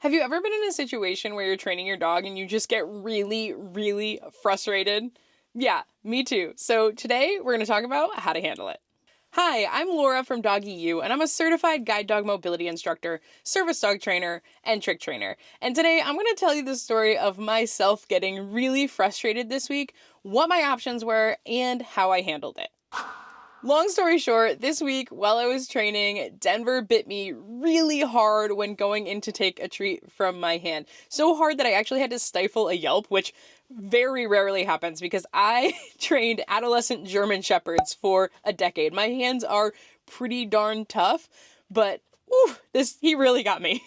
Have you ever been in a situation where you're training your dog and you just get really, really frustrated? Yeah, me too. So today we're going to talk about how to handle it. Hi, I'm Laura from Doggy U, and I'm a certified guide dog mobility instructor, service dog trainer, and trick trainer. And today I'm going to tell you the story of myself getting really frustrated this week, what my options were, and how I handled it. Long story short, this week while I was training, Denver bit me really hard when going in to take a treat from my hand. So hard that I actually had to stifle a yelp, which very rarely happens because I trained adolescent German Shepherds for a decade. My hands are pretty darn tough, but he really got me.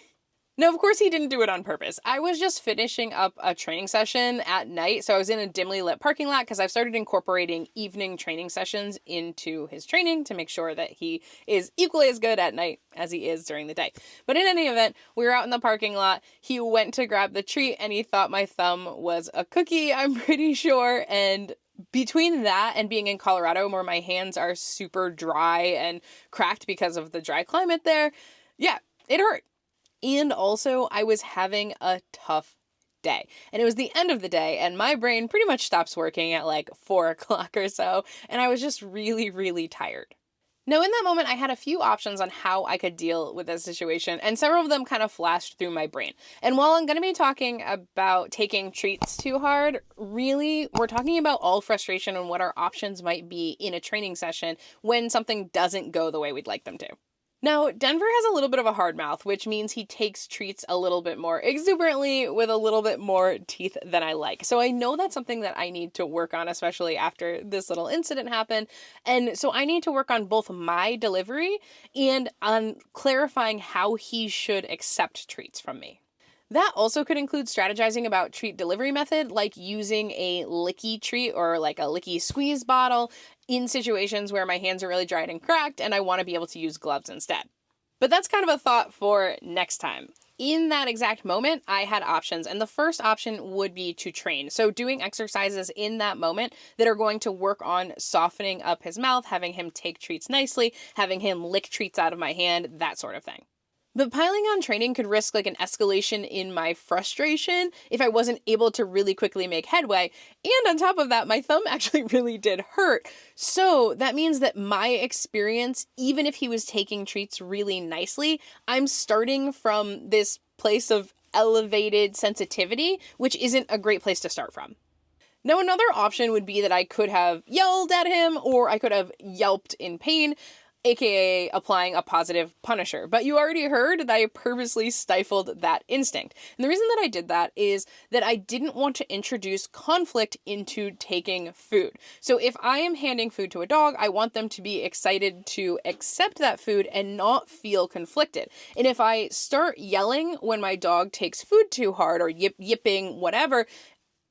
No, of course he didn't do it on purpose. I was just finishing up a training session at night, so I was in a dimly lit parking lot because I've started incorporating evening training sessions into his training to make sure that he is equally as good at night as he is during the day. But in any event, we were out in the parking lot. He went to grab the treat and he thought my thumb was a cookie, I'm pretty sure, and between that and being in Colorado where my hands are super dry and cracked because of the dry climate there, yeah, it hurt. And also, I was having a tough day. And it was the end of the day, and my brain pretty much stops working at like 4 o'clock or so, and I was just really, really tired. Now, in that moment, I had a few options on how I could deal with this situation, and several of them kind of flashed through my brain. And while I'm going to be talking about taking treats too hard, really, we're talking about all frustration and what our options might be in a training session when something doesn't go the way we'd like them to. Now, Denver has a little bit of a hard mouth, which means he takes treats a little bit more exuberantly with a little bit more teeth than I like. So I know that's something that I need to work on, especially after this little incident happened. And so I need to work on both my delivery and on clarifying how he should accept treats from me. That also could include strategizing about treat delivery method, like using a licky treat or like a licky squeeze bottle in situations where my hands are really dried and cracked and I want to be able to use gloves instead. But that's kind of a thought for next time. In that exact moment, I had options, and the first option would be to train. So doing exercises in that moment that are going to work on softening up his mouth, having him take treats nicely, having him lick treats out of my hand, that sort of thing. But piling on training could risk like an escalation in my frustration if I wasn't able to really quickly make headway. And on top of that, my thumb actually really did hurt. So that means that my experience, even if he was taking treats really nicely, I'm starting from this place of elevated sensitivity, which isn't a great place to start from. Now, another option would be that I could have yelled at him or I could have yelped in pain, aka applying a positive punisher. But you already heard that I purposely stifled that instinct. And the reason that I did that is that I didn't want to introduce conflict into taking food. So if I am handing food to a dog, I want them to be excited to accept that food and not feel conflicted. And if I start yelling when my dog takes food too hard or yipping, whatever,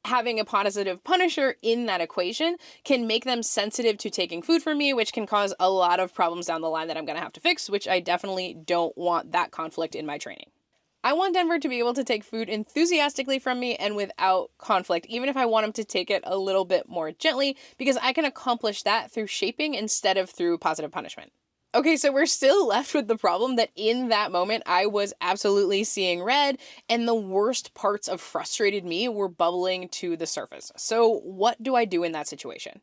having a positive punisher in that equation can make them sensitive to taking food from me, which can cause a lot of problems down the line that I'm going to have to fix, which I definitely don't want that conflict in my training. I want Denver to be able to take food enthusiastically from me and without conflict, even if I want him to take it a little bit more gently, because I can accomplish that through shaping instead of through positive punishment. Okay, so we're still left with the problem that in that moment, I was absolutely seeing red, and the worst parts of frustrated me were bubbling to the surface. So what do I do in that situation?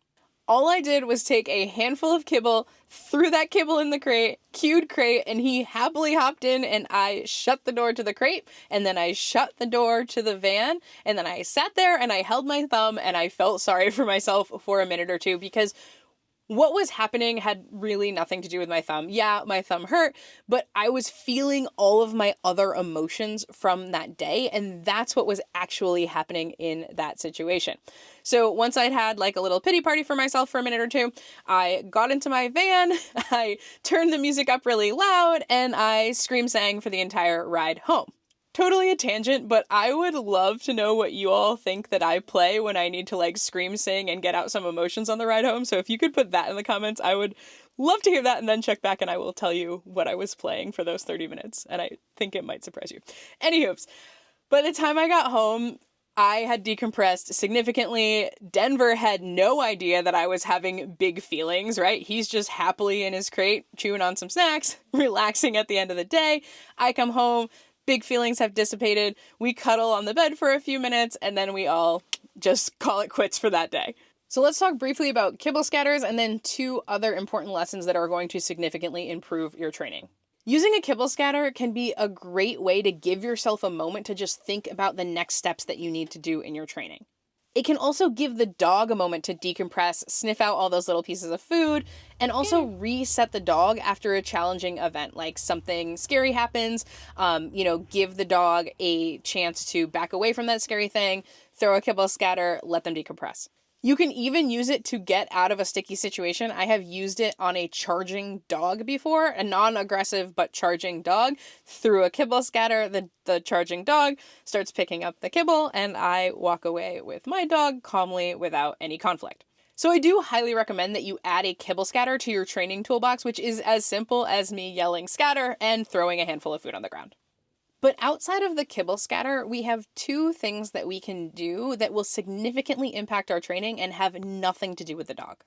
All I did was take a handful of kibble, threw that kibble in the crate, cued crate, and he happily hopped in, and I shut the door to the crate, and then I shut the door to the van, and then I sat there and I held my thumb and I felt sorry for myself for a minute or two because what was happening had really nothing to do with my thumb. Yeah, my thumb hurt, but I was feeling all of my other emotions from that day, and that's what was actually happening in that situation. So once I'd had like a little pity party for myself for a minute or two, I got into my van, I turned the music up really loud, and I scream sang for the entire ride home. Totally a tangent, but I would love to know what you all think that I play when I need to like scream, sing, and get out some emotions on the ride home. So if you could put that in the comments, I would love to hear that and then check back and I will tell you what I was playing for those 30 minutes. And I think it might surprise you. Anywho, by the time I got home, I had decompressed significantly. Denver had no idea that I was having big feelings, right? He's just happily in his crate, chewing on some snacks, relaxing at the end of the day. I come home, big feelings have dissipated, we cuddle on the bed for a few minutes, and then we all just call it quits for that day. So let's talk briefly about kibble scatters and then 2 other important lessons that are going to significantly improve your training. Using a kibble scatter can be a great way to give yourself a moment to just think about the next steps that you need to do in your training. It can also give the dog a moment to decompress, sniff out all those little pieces of food, and also reset the dog after a challenging event, like something scary happens, give the dog a chance to back away from that scary thing, throw a kibble scatter, let them decompress. You can even use it to get out of a sticky situation. I have used it on a charging dog before, a non-aggressive but charging dog. Through a kibble scatter, the charging dog starts picking up the kibble, and I walk away with my dog calmly without any conflict. So I do highly recommend that you add a kibble scatter to your training toolbox, which is as simple as me yelling scatter and throwing a handful of food on the ground. But outside of the kibble scatter, we have 2 things that we can do that will significantly impact our training and have nothing to do with the dog.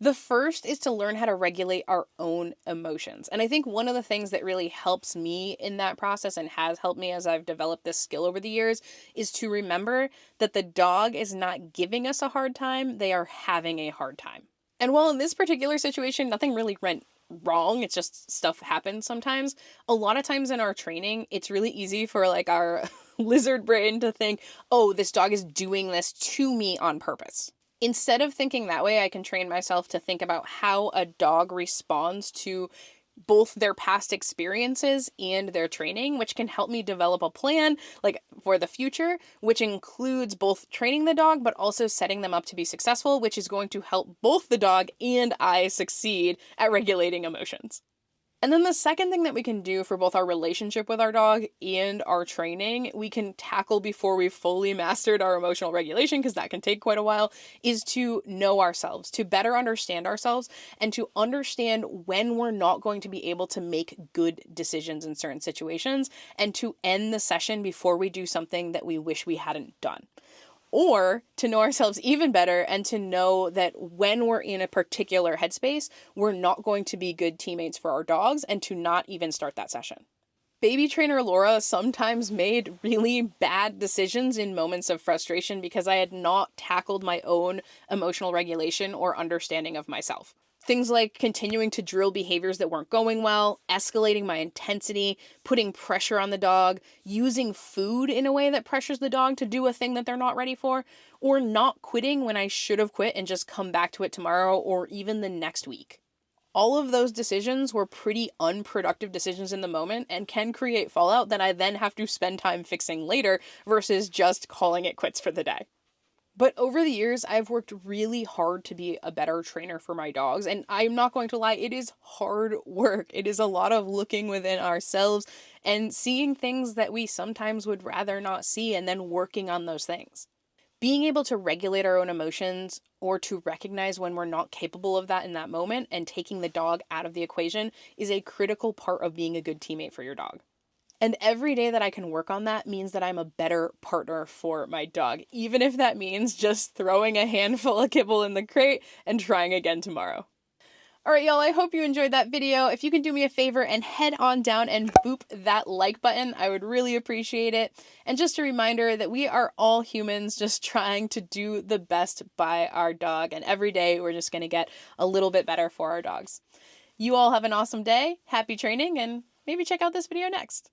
The first is to learn how to regulate our own emotions. And I think one of the things that really helps me in that process and has helped me as I've developed this skill over the years is to remember that the dog is not giving us a hard time, they are having a hard time. And while in this particular situation, nothing really went wrong, it's just stuff happens sometimes. A lot of times in our training, it's really easy for like our lizard brain to think, oh, this dog is doing this to me on purpose. Instead of thinking that way, I can train myself to think about how a dog responds to both their past experiences and their training, which can help me develop a plan like for the future, which includes both training the dog, but also setting them up to be successful, which is going to help both the dog and I succeed at regulating emotions. And then the second thing that we can do for both our relationship with our dog and our training, we can tackle before we've fully mastered our emotional regulation, because that can take quite a while, is to know ourselves, to better understand ourselves, and to understand when we're not going to be able to make good decisions in certain situations, and to end the session before we do something that we wish we hadn't done. Or to know ourselves even better and to know that when we're in a particular headspace, we're not going to be good teammates for our dogs, and to not even start that session. Baby trainer Laura sometimes made really bad decisions in moments of frustration because I had not tackled my own emotional regulation or understanding of myself. Things like continuing to drill behaviors that weren't going well, escalating my intensity, putting pressure on the dog, using food in a way that pressures the dog to do a thing that they're not ready for, or not quitting when I should have quit and just come back to it tomorrow or even the next week. All of those decisions were pretty unproductive decisions in the moment and can create fallout that I then have to spend time fixing later versus just calling it quits for the day. But over the years, I've worked really hard to be a better trainer for my dogs. And I'm not going to lie, it is hard work. It is a lot of looking within ourselves and seeing things that we sometimes would rather not see and then working on those things. Being able to regulate our own emotions or to recognize when we're not capable of that in that moment and taking the dog out of the equation is a critical part of being a good teammate for your dog. And every day that I can work on that means that I'm a better partner for my dog, even if that means just throwing a handful of kibble in the crate and trying again tomorrow. All right, y'all, I hope you enjoyed that video. If you can do me a favor and head on down and boop that like button, I would really appreciate it. And just a reminder that we are all humans just trying to do the best by our dog. And every day we're just going to get a little bit better for our dogs. You all have an awesome day, happy training, and maybe check out this video next.